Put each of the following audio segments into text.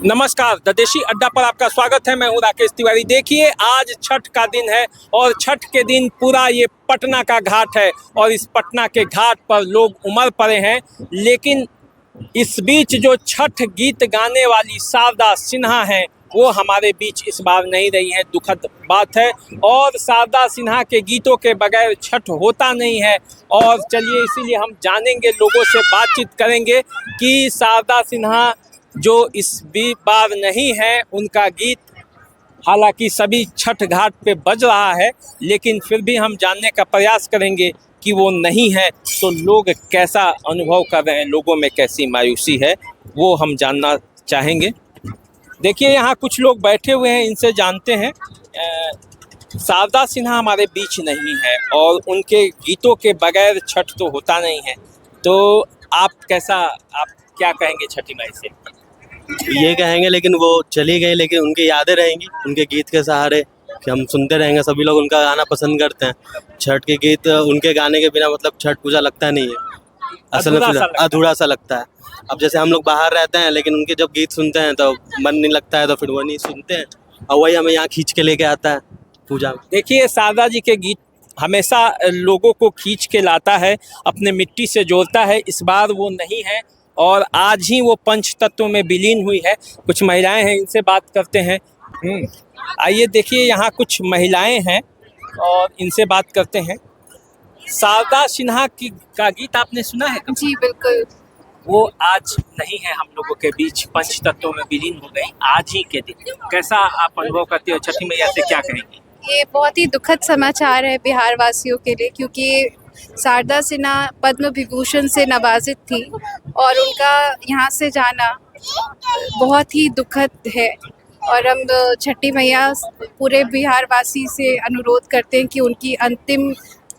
नमस्कार, द देशी अड्डा पर आपका स्वागत है। मैं हूं राकेश तिवारी। देखिए, आज छठ का दिन है और छठ के दिन पूरा ये पटना का घाट है और इस पटना के घाट पर लोग उमड़ पड़े हैं। लेकिन इस बीच जो छठ गीत गाने वाली शारदा सिन्हा हैं वो हमारे बीच इस बार नहीं रही है। दुखद बात है और शारदा सिन्हा के गीतों के बगैर छठ होता नहीं है। और चलिए, इसीलिए हम जानेंगे, लोगों से बातचीत करेंगे कि शारदा सिन्हा जो इस बार नहीं है, उनका गीत हालांकि सभी छठ घाट पे बज रहा है, लेकिन फिर भी हम जानने का प्रयास करेंगे कि वो नहीं है तो लोग कैसा अनुभव कर रहे हैं, लोगों में कैसी मायूसी है, वो हम जानना चाहेंगे। देखिए, यहाँ कुछ लोग बैठे हुए हैं, इनसे जानते हैं। शारदा सिन्हा हमारे बीच नहीं है और उनके गीतों के बगैर छठ तो होता नहीं है। तो आप क्या कहेंगे छठी माई से? ये कहेंगे, लेकिन वो चली गई, लेकिन उनकी यादें रहेंगी उनके गीत के सहारे कि हम सुनते रहेंगे। सभी लोग उनका गाना पसंद करते हैं। छठ के गीत उनके गाने के बिना मतलब छठ पूजा लगता नहीं है, असल में अधूरा सा लगता है। अब जैसे हम लोग बाहर रहते हैं, लेकिन उनके जब गीत सुनते हैं तो मन नहीं लगता है, तो फिर वो नहीं सुनते हैं और वही हमें यहाँ खींच के लेके आता है पूजा में। देखिए, शारदा जी के गीत हमेशा लोगों को खींच के लाता है, अपने मिट्टी से जोड़ता है। इस बार वो नहीं है और आज ही वो पंच तत्वों में विलीन हुई है। कुछ महिलाएं हैं, इनसे बात करते हैं। आइए, देखिए, यहाँ कुछ महिलाएं हैं और इनसे बात करते हैं। शारदा सिन्हा का गीत आपने सुना है? जी बिल्कुल। वो आज नहीं है हम लोगों के बीच, पंच तत्वों में विलीन हो गई आज ही के दिन। कैसा आप अनुभव करते हो? छठी मैया से क्या कहेंगे? ये बहुत ही दुखद समाचार है बिहार वासियों के लिए, क्योंकि शारदा सिन्हा पद्म विभूषण से नवाजित थी और उनका यहाँ से जाना बहुत ही दुखद है। और हम छठी मैया पूरे बिहार वासी से अनुरोध करते हैं कि उनकी अंतिम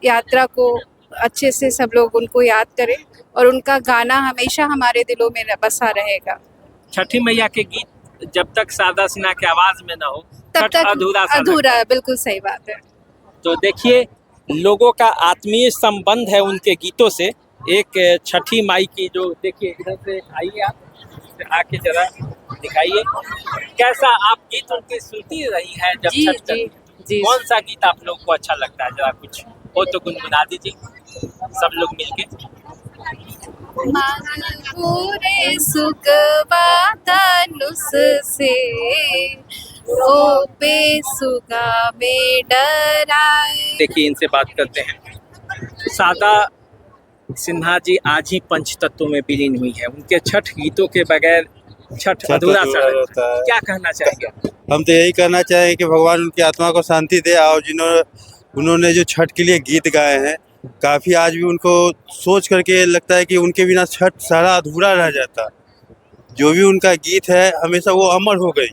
यात्रा को अच्छे से सब लोग उनको याद करें और उनका गाना हमेशा हमारे दिलों में बसा रहेगा। छठी मैया के गीत जब तक शारदा सिन्हा की आवाज में ना हो तब तक अधूरा है। बिल्कुल सही बात है। तो देखिए, लोगों का आत्मीय संबंध है उनके गीतों से। एक छठी माई की जो, देखिए, इधर से आइए, आप आके जरा दिखाइए कैसा आप गीत उनकी सुनती रही है जब जी, छठ जी, जी। कौन सा गीत आप लोग को अच्छा लगता है? जरा कुछ हो तो गुनगुना दीजिए सब लोग मिलके। पूरे सुगवा धनुष से ओ बेसुगा में डराए। देखिए, इनसे बात करते हैं। शारदा सिन्हा जी आज ही पंच तत्वों में विलीन हुई है। उनके छठ गीतों के बगैर छठ अधूरा सा रहता है। क्या कहना चाहेंगे? हम तो यही कहना चाहेंगे कि भगवान उनकी आत्मा को शांति दे। और उन्होंने जो छठ के लिए गीत गाए हैं, काफ़ी आज भी उनको सोच करके लगता है कि उनके बिना छठ सारा अधूरा रह जाता। जो भी उनका गीत है हमेशा वो अमर हो गई।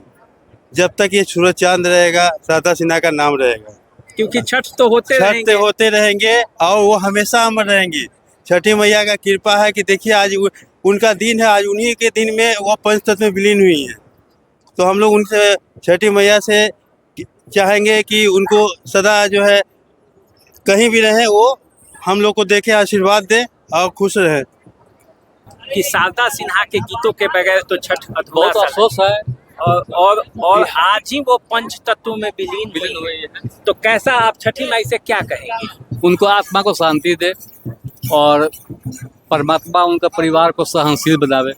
जब तक ये सूरज चांद रहेगा, शारदा सिन्हा का नाम रहेगा, क्योंकि छठ तो होते रहेंगे और वो हमेशा अमर रहेंगी। छठी मैया का कृपा है कि देखिए, आज उनका दिन है, आज उन्हीं के दिन में वो पंचतत्व में विलीन हुई हैं। तो हम लोग उनसे, छठी मैया से चाहेंगे कि उनको सदा जो है कहीं भी रहे, वो हम लोग को देखे, आशीर्वाद दे और खुश रहे। कि शारदा सिन्हा के गीतों के बगैर तो छठ अधूरा बहुत अफसोस है। और आज ही वो पंच तत्वों में विलीन हुई है। तो कैसा आप छठी माई से क्या कहेंगे? उनको आत्मा को शांति दे और परमात्मा उनका परिवार को सहनशील बनावे।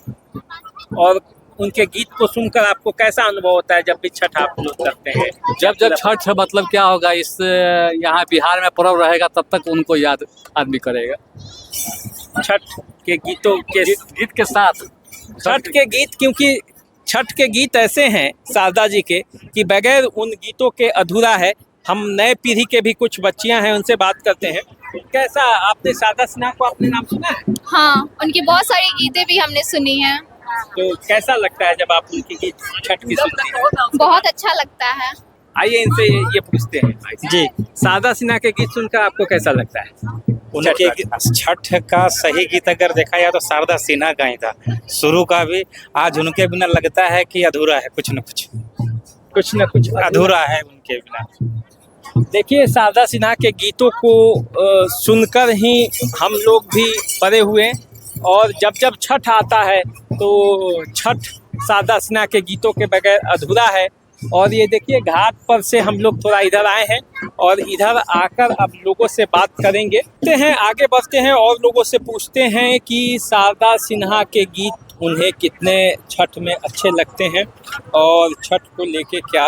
और उनके गीत को सुनकर आपको कैसा अनुभव होता है जब भी छठ आप लोग करते हैं? जब छठ है, मतलब क्या होगा, इस यहाँ बिहार में पर्व रहेगा तब तक उनको याद आदमी करेगा। छठ के गीतों के गीत के साथ छठ के गीत, क्योंकि छठ के गीत ऐसे हैं शारदा जी के कि बगैर उन गीतों के अधूरा है। हम नए पीढ़ी के भी कुछ बच्चियां हैं, उनसे बात करते हैं। कैसा आपने शारदा सिन्हा को अपने नाम सुना है? हाँ, उनकी बहुत सारी गीतें भी हमने सुनी हैं। तो कैसा लगता है जब आप उनकी गीत छठ की सुनती हैं? बहुत अच्छा लगता है। आइए, इनसे ये पूछते हैं। जी, शारदा सिन्हा के गीत सुनकर आपको कैसा लगता है? उनके छठ का सही गीत अगर देखा जाए तो शारदा सिन्हा का ही था, शुरू का भी। आज उनके बिना लगता है कि अधूरा है, कुछ न कुछ अधूरा है उनके बिना। देखिए, शारदा सिन्हा के गीतों को सुनकर ही हम लोग भी बड़े हुए और जब छठ आता है तो छठ शारदा सिन्हा के गीतों के बगैर अधूरा है। और ये देखिए घाट पर से हम लोग थोड़ा इधर आए हैं और इधर आकर अब लोगों से बात करेंगे। आगे बढ़ते हैं और लोगों से पूछते हैं कि शारदा सिन्हा के गीत उन्हें कितने छठ में अच्छे लगते हैं और छठ को लेके क्या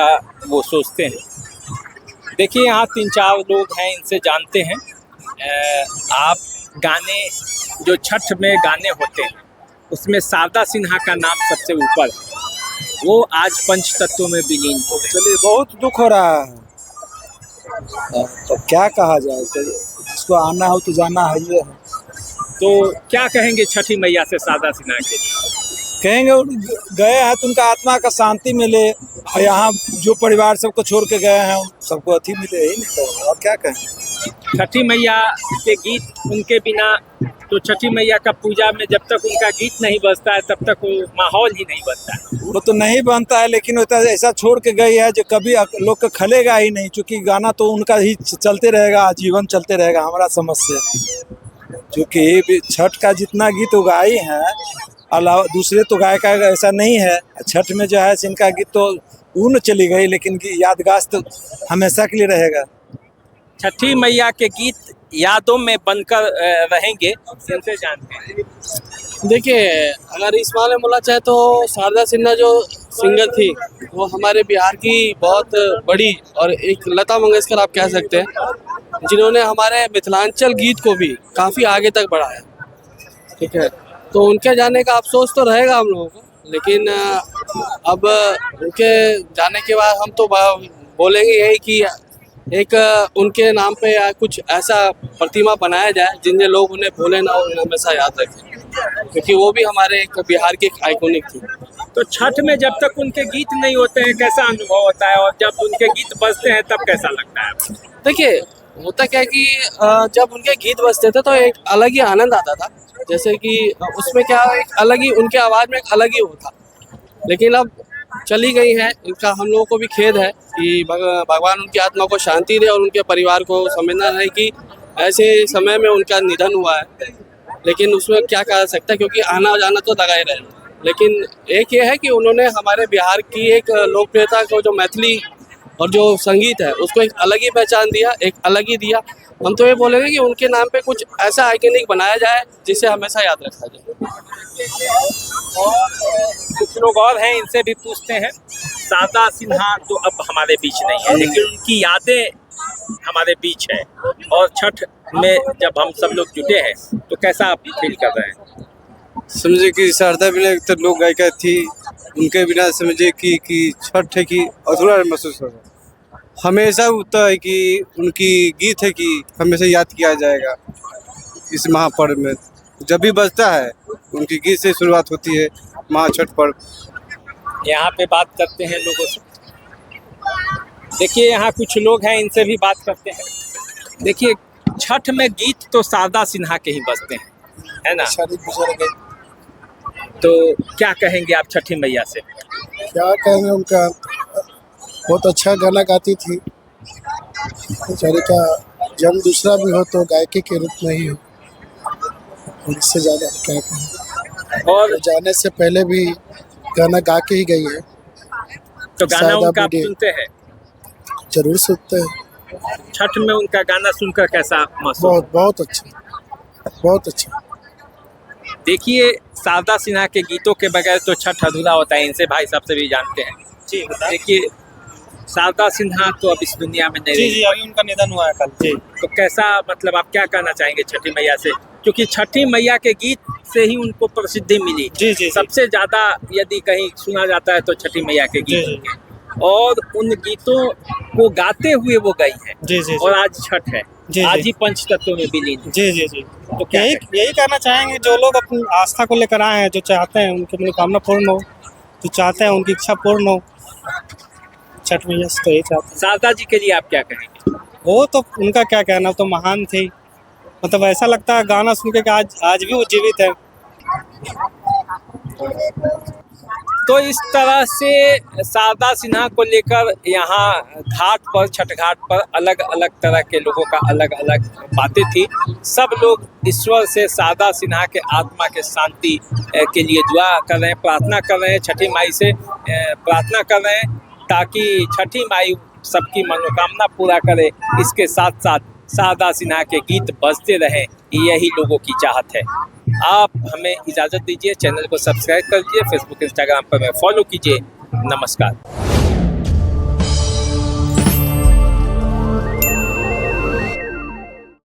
वो सोचते हैं। देखिए यहाँ 3-4 लोग हैं, इनसे जानते हैं। आप गाने जो छठ में गाने होते हैं उसमें शारदा सिन्हा का नाम सबसे ऊपर है, वो आज पंच तत्वों में विलीन हो गए। चलिए बहुत दुख हो रहा है, तो क्या कहा जाए, तो जिसको आना हो तो जाना है ये है। तो क्या कहेंगे छठी मैया से शारदा सिन्हा के लिए? कहेंगे गए हैं तो उनका आत्मा का शांति मिले, और यहाँ जो परिवार सबको छोड़ के गए हैं सबको अथी मिले, यही नहीं कहेंगे और क्या कहें। छठी मैया के गीत उनके बिना तो छठी मैया का पूजा में जब तक उनका गीत नहीं बजता है तब तक वो माहौल ही नहीं बनता है। वो तो नहीं बनता है, लेकिन वो तो ऐसा छोड़ के गई है जो कभी लोग का खलेगा ही नहीं, क्योंकि गाना तो उनका ही चलते रहेगा, जीवन चलते रहेगा हमारा समझ से। क्योंकि छठ का जितना गीत वो गाई हैं अलावा दूसरे तो गायक ऐसा नहीं है। छठ में जो है इनका गीत तो ऊन चली गई, लेकिन यादगार तो हमेशा के लिए रहेगा। छठी मैया के गीत यादों में बनकर रहेंगे, इनसे जानते हैं। देखिए अगर इस मामले में बोला चाहे तो शारदा सिन्हा जो सिंगर थी वो हमारे बिहार की बहुत बड़ी और एक लता मंगेशकर आप कह सकते हैं, जिन्होंने हमारे मिथिलांचल गीत को भी काफ़ी आगे तक बढ़ाया। ठीक है, तो उनके जाने का अफसोस तो रहेगा हम लोगों को, लेकिन अब उनके जाने के बाद हम तो बोलेंगे यही कि एक उनके नाम पे या कुछ ऐसा प्रतिमा बनाया जाए जिनसे लोग उन्हें भूले ना और हमेशा याद रखें, क्योंकि वो भी हमारे एक बिहार की आइकॉनिक थी। तो छठ में जब तक उनके गीत नहीं होते हैं कैसा अनुभव होता है, और जब उनके गीत बजते हैं तब कैसा लगता है? देखिए होता क्या है कि जब उनके गीत बजते थे तो एक अलग ही आनंद आता था, जैसे कि उसमें क्या एक अलग ही उनके आवाज़ में एक अलग ही होता। लेकिन अब चली गई हैं, इनका हम लोगों को भी खेद है कि भगवान उनकी आत्मा को शांति दे और उनके परिवार को समझना है कि ऐसे समय में उनका निधन हुआ है। लेकिन उसमें क्या कहा सकता है, क्योंकि आना जाना तो लगा ही रहे। लेकिन एक ये है कि उन्होंने हमारे बिहार की एक लोकप्रियता को, जो मैथिली और जो संगीत है उसको एक अलग ही पहचान दिया, एक अलग ही दिया। हम तो ये बोलेंगे कि उनके नाम पे कुछ ऐसा आइकॉनिक बनाया जाए जिसे हमेशा याद रखा जाए। कुछ लोग और हैं, इनसे भी पूछते हैं। शारदा सिन्हा तो अब हमारे बीच नहीं है, लेकिन उनकी यादें हमारे बीच है। और छठ में जब हम सब लोग जुटे हैं तो कैसा आप फील कर रहे हैं? समझे कि शारदा बिना तो लोक गायिका थी, उनके बिना समझे कि छठ है कि अधूरा महसूस हो रहा है। हमेशा होता है कि उनकी गीत है कि हमेशा याद किया जाएगा। इस महापर्व में जब भी बजता है उनकी गीत से शुरुआत होती है महाछठ पर्व। यहाँ पे बात करते हैं लोगों से। देखिए यहाँ कुछ लोग हैं, इनसे भी बात करते हैं। देखिए छठ में गीत तो शारदा सिन्हा के ही बजते हैं, है ना? तो क्या कहेंगे आप छठी मैया से? क्या कहेंगे, उनका बहुत अच्छा गाना गाती थी। बेचारी का जन्म दूसरा भी हो तो गायकी के रूप में ही हो, इससे ज़्यादा क्या कहें। और जाने से पहले भी गाना गा के ही गई है। तो गाना उनका आप सुनते हैं? जरूर सुनते हैं। छठ में उनका गाना सुनकर कैसा महसूस? बहुत अच्छा, बहुत अच्छा। देखिए शारदा सिन्हा के गीतों के बगैर तो छठ अधूरा होता है, इनसे भाई साहब से भी जानते हैं। जी देखिए शारदा सिन्हा तो अब इस दुनिया में नहीं जी रही। जी, अभी उनका निधन हुआ है कल। जी, तो कैसा, मतलब आप क्या कहना चाहेंगे छठी मैया से? क्योंकि छठी मैया के गीत से ही उनको प्रसिद्धि मिली। जी जी, सबसे ज्यादा यदि कहीं सुना जाता है तो छठी मैया के गीत होंगे, और उन गीतों को गाते हुए वो गई है। जी जी, और आज छठ है, जी, आज जी। ही पंच तत्वों में विलीन। जी जी जी, तो क्या यही कहना चाहेंगे, जो लोग अपनी आस्था को लेकर आए हैं, जो चाहते हैं उनकी मनोकामना पूर्ण हो, जो चाहते हैं उनकी इच्छा पूर्ण हो, छठ मैया से तो यही चाहते हैं। शारदा जी के लिए आप क्या कहेंगे? वो तो उनका क्या कहना, तो महान थी। मतलब ऐसा लगता है गाना सुन के कि आज भी वो जीवित है। तो इस तरह से शारदा सिन्हा को लेकर यहाँ घाट पर, छठ घाट पर अलग अलग तरह के लोगों का अलग अलग बातें थी। सब लोग ईश्वर से शारदा सिन्हा के आत्मा के शांति के लिए दुआ कर रहे हैं, प्रार्थना कर रहे हैं, छठी माई से प्रार्थना कर रहे हैं ताकि छठी माई सबकी मनोकामना पूरा करे। इसके साथ साथ शारदा सिन्हा के गीत बजते रहें, यही लोगों की चाहत है। आप हमें इजाज़त दीजिए, चैनल को सब्सक्राइब कर लीजिए, फेसबुक इंस्टाग्राम पर हमें फॉलो कीजिए। नमस्कार।